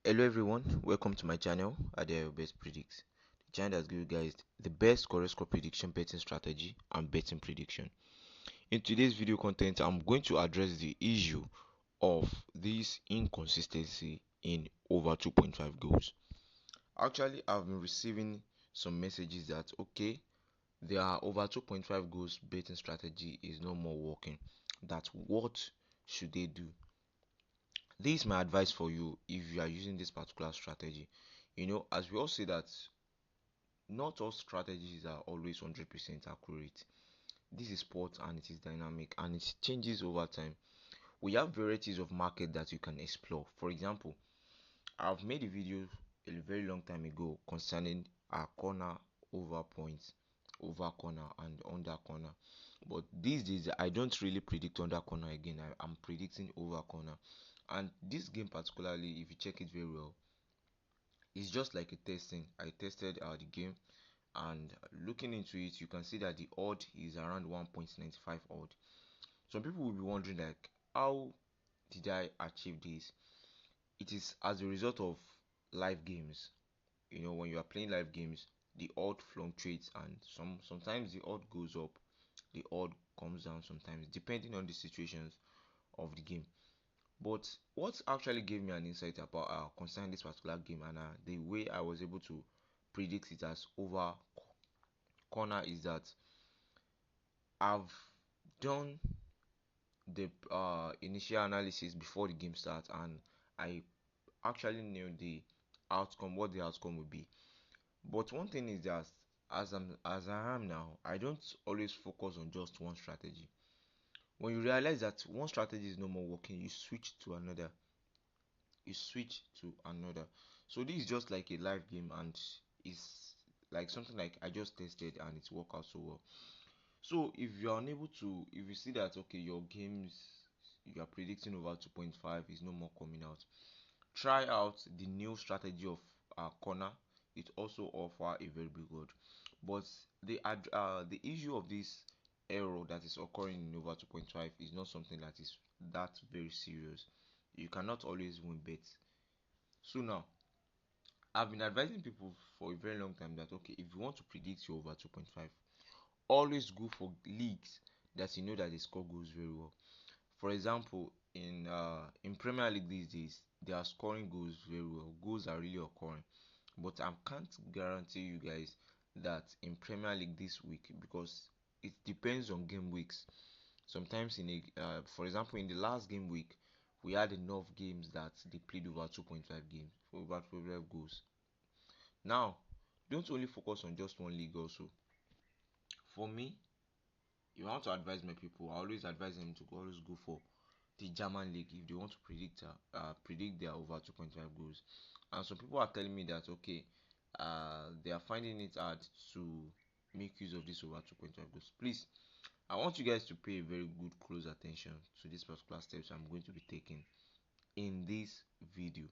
Hello everyone, welcome to my channel, Adele Best Predicts. The channel that gives you guys the best correct score prediction betting strategy and betting prediction. In today's video content, I'm going to address the issue of this inconsistency in over 2.5 goals. Actually, I've been receiving some messages that okay, there are over 2.5 goals betting strategy is no more working. That what should they do? This is my advice for you if you are using this particular strategy. As we all say that not all strategies are always 100% accurate. This is sport and it is dynamic and it changes over time. We have varieties of market that you can explore. For example, I've made a video a very long time ago concerning our corner over points, over corner and under corner. But these days I don't really predict under corner again. I'm predicting over corner. And this game particularly, if you check it very well, it's just like a testing. I tested the game, and looking into it, you can see that the odd is around 1.95 odd. Some people will be wondering like, how did I achieve this? It is as a result of live games. When you are playing live games, the odd fluctuates, and sometimes the odd goes up, the odd comes down sometimes, depending on the situations of the game. But what actually gave me an insight about concerning this particular game and the way I was able to predict it as over corner is that I've done the initial analysis before the game starts, and I actually knew the outcome, what the outcome would be. But one thing is that as I am now, I don't always focus on just one strategy. When you realize that one strategy is no more working, you switch to another. So this is just like a live game, and it's like something like I just tested and it's worked out so well. So if you are unable to, if you see that okay, your games you are predicting over 2.5 is no more coming out, try out the new strategy of corner. It also offer a very big reward. But the issue of this error that is occurring in over 2.5 is not something that is that very serious. You cannot always win bets. So now, I've been advising people for a very long time that okay, if you want to predict your over 2.5, always go for leagues that you know that the score goes very well. For example, in Premier League these days, they are scoring goals very well. Goals are really occurring, but I can't guarantee you guys that in Premier League this week, because it depends on game weeks. Sometimes for example, in the last game week, we had enough games that they played over 2.5 games, over 12 goals. Now, don't only focus on just one league also. For me, if I want to advise my people, I always advise them to always go for the German league if they want to predict their over 2.5 goals. And some people are telling me that okay, they are finding it hard to make use of this over 2.5 goals. Please, I want you guys to pay a very good close attention to this particular steps I'm going to be taking in this video.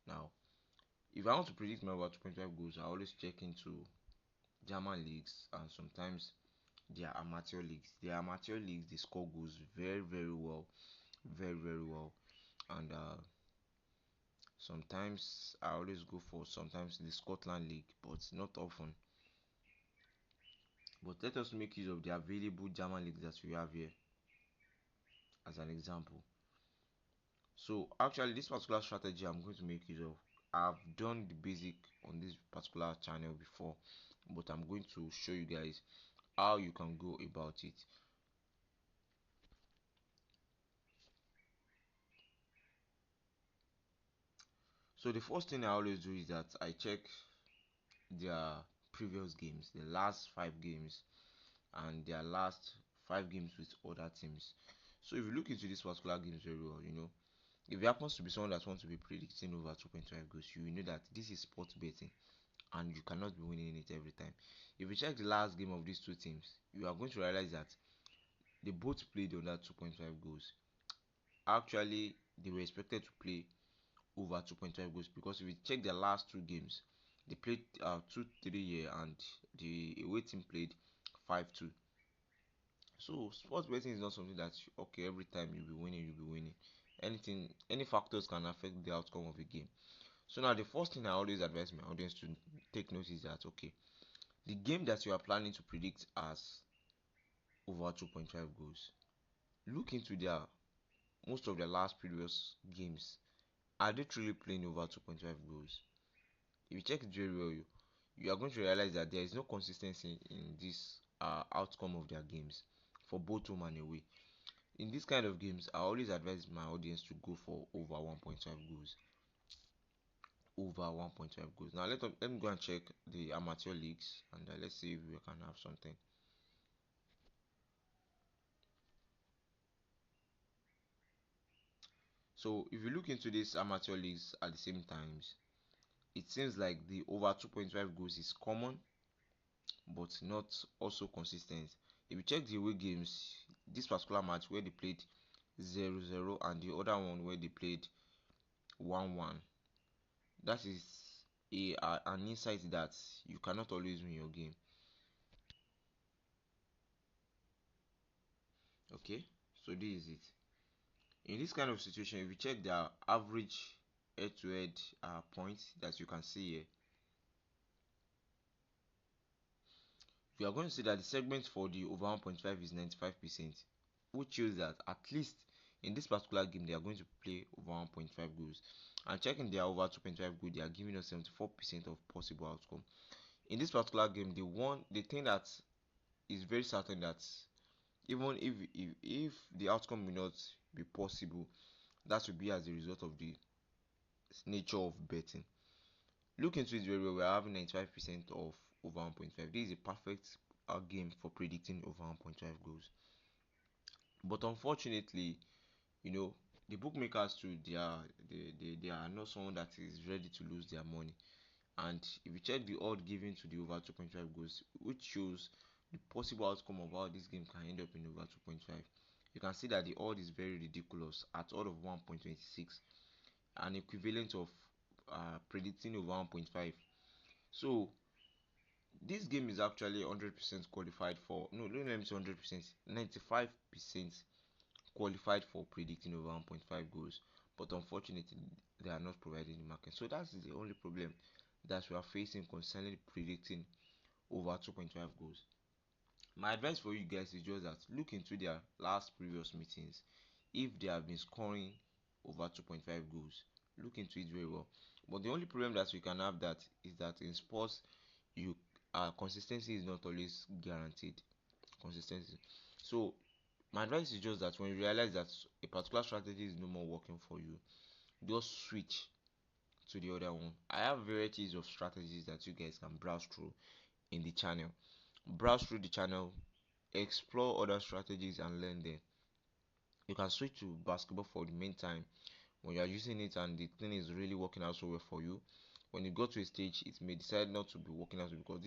Now, if I want to predict my over 2.5 goals, I always check into German leagues and sometimes their amateur leagues. Their amateur leagues, the score goes very well, very well, and sometimes I always go for sometimes the Scotland league, but not often. But let us make use of the available German leagues that we have here as an example. So actually, this particular strategy I'm going to make use of, I've done the basic on this particular channel before, but I'm going to show you guys how you can go about it. So the first thing I always do is that I check their previous games, the last 5 games, and their last 5 games with other teams. So if you look into this particular games very well, if it happens to be someone that wants to be predicting over 2.5 goals, you will know that this is sports betting and you cannot be winning it every time. If you check the last game of these two teams, you are going to realize that they both played under 2.5 goals. Actually, they were expected to play over 2.5 goals, because if you check their last 2 games, they played 2-3 here and the away team played 5-2. So sports betting is not something that okay, every time you'll be winning. Any factors can affect the outcome of a game. So now the first thing I always advise my audience to take note is that, okay, the game that you are planning to predict as over 2.5 goals, look into their most of their last previous games. Are they truly playing over 2.5 goals? If you check it very well, you are going to realize that there is no consistency in this outcome of their games for both home and away. In this kind of games, I always advise my audience to go for over 1.5 goals. Over 1.5 goals. Now let me go and check the amateur leagues, and let's see if we can have something. So if you look into these amateur leagues at the same times, it seems like the over 2.5 goals is common but not also consistent. If you check the away games, this particular match where they played 0-0 and the other one where they played 1-1, that is an insight that you cannot always win your game. Okay, so this is it. In this kind of situation, if you check the average head-to-head points that you can see here, you are going to see that the segment for the over 1.5 is 95%, which shows that at least in this particular game they are going to play over 1.5 goals. And checking their over 2.5 goals, they are giving us 74% of possible outcome. In this particular game, the thing that is very certain that even if the outcome will not be possible, that will be as a result of the nature of betting. Look into it very well. We are having 95% of over 1.5. This is a perfect game for predicting over 1.5 goals. But unfortunately, you know, the bookmakers too, they are not someone that is ready to lose their money. And if you check the odd given to the over 2.5 goals, which shows the possible outcome of how this game can end up in over 2.5, you can see that the odd is very ridiculous at odd of 1.26, an equivalent of predicting over 1.5. So this game is actually 100% qualified for, no, don't let me say 100%, 95% qualified for predicting over 1.5 goals, but unfortunately they are not providing the market. So that's the only problem that we are facing concerning predicting over 2.5 goals. My advice for you guys is just that look into their last previous meetings. If they have been scoring over 2.5 goals, look into it very well. But the only problem that we can have that is that in sports, you consistency is not always guaranteed. Consistency. So my advice is just that when you realize that a particular strategy is no more working for you, just switch to the other one. I have varieties of strategies that you guys can browse through in the channel. Browse through the channel, explore other strategies and learn them. You can switch to basketball for the meantime when you are using it and the thing is really working out so well for you. When you go to a stage, it may decide not to be working out because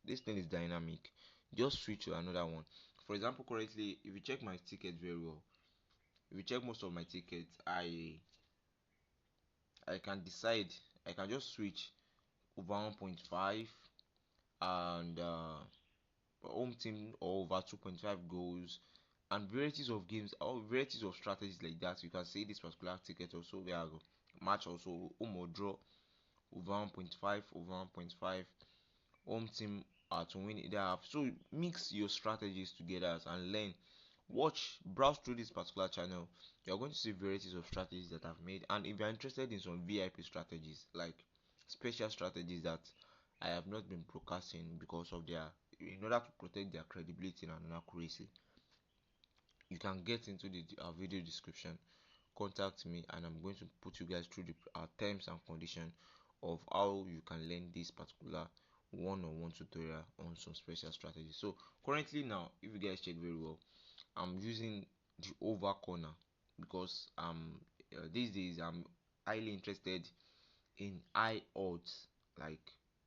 this thing is dynamic. Just switch to another one. For example, currently, if you check my tickets very well, if you check most of my tickets, I can decide. I can just switch over 1.5 and home team or over 2.5 goals and varieties of games or varieties of strategies like that. You can say this particular ticket also we are match also home or draw over 1.5 over 1.5 home team to win either half. So mix your strategies together and learn. Watch, browse through this particular channel. You're going to see varieties of strategies that I've made, and if you're interested in some VIP strategies like special strategies that I have not been broadcasting because of their, in order to protect their credibility and accuracy, you can get into the video description, contact me, and I'm going to put you guys through the terms and conditions of how you can learn this particular one-on-one tutorial on some special strategies. So currently now, if you guys check very well, I'm using the over corner because these days I'm highly interested in high odds. Like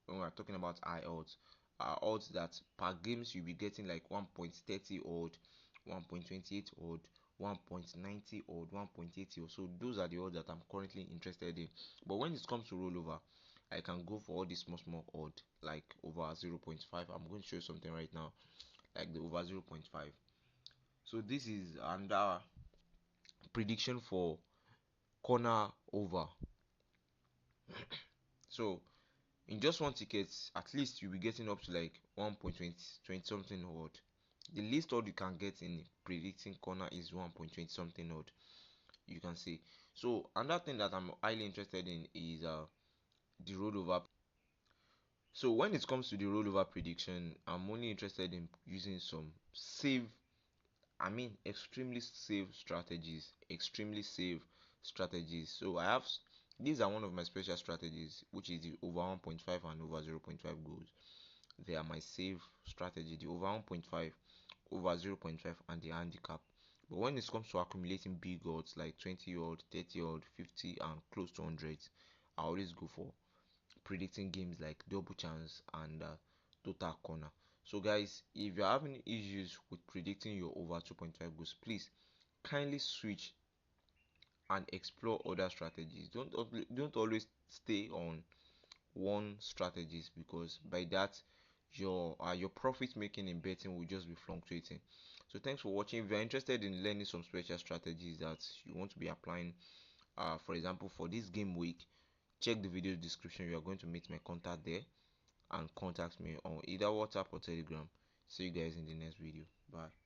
when we're talking about high odds, odds that per games you'll be getting like 1.30 odd, 1.28 odd, 1.90 odd, 1.80 odd. So those are the odds that I'm currently interested in. But when it comes to rollover, I can go for all these small odd like over 0.5. I'm going to show you something right now, like the over 0.5. So this is under prediction for corner over. So in just one ticket, at least you'll be getting up to like 1.20 something odd. The least odd you can get in predicting corner is 1.20 something odd, you can see. So another thing that I'm highly interested in is the rollover. So when it comes to the rollover prediction, I'm only interested in using some safe, I mean extremely safe strategies, So I have these are one of my special strategies, which is the over 1.5 and over 0.5 goals. They are my safe strategy, the over 1.5, over 0.5, and the handicap. But when it comes to accumulating big odds like 20 odd, 30 odd, 50, and close to 100, I always go for predicting games like double chance and total corner. So guys, if you're having issues with predicting your over 2.5 goals, please kindly switch and explore other strategies. Don't always stay on one strategies, because by that your profit making in betting will just be fluctuating. So thanks for watching. If you're interested in learning some special strategies that you want to be applying, for example for this game week, check the video description. You are going to meet my contact there and contact me on either WhatsApp or Telegram. See you guys in the next video. Bye.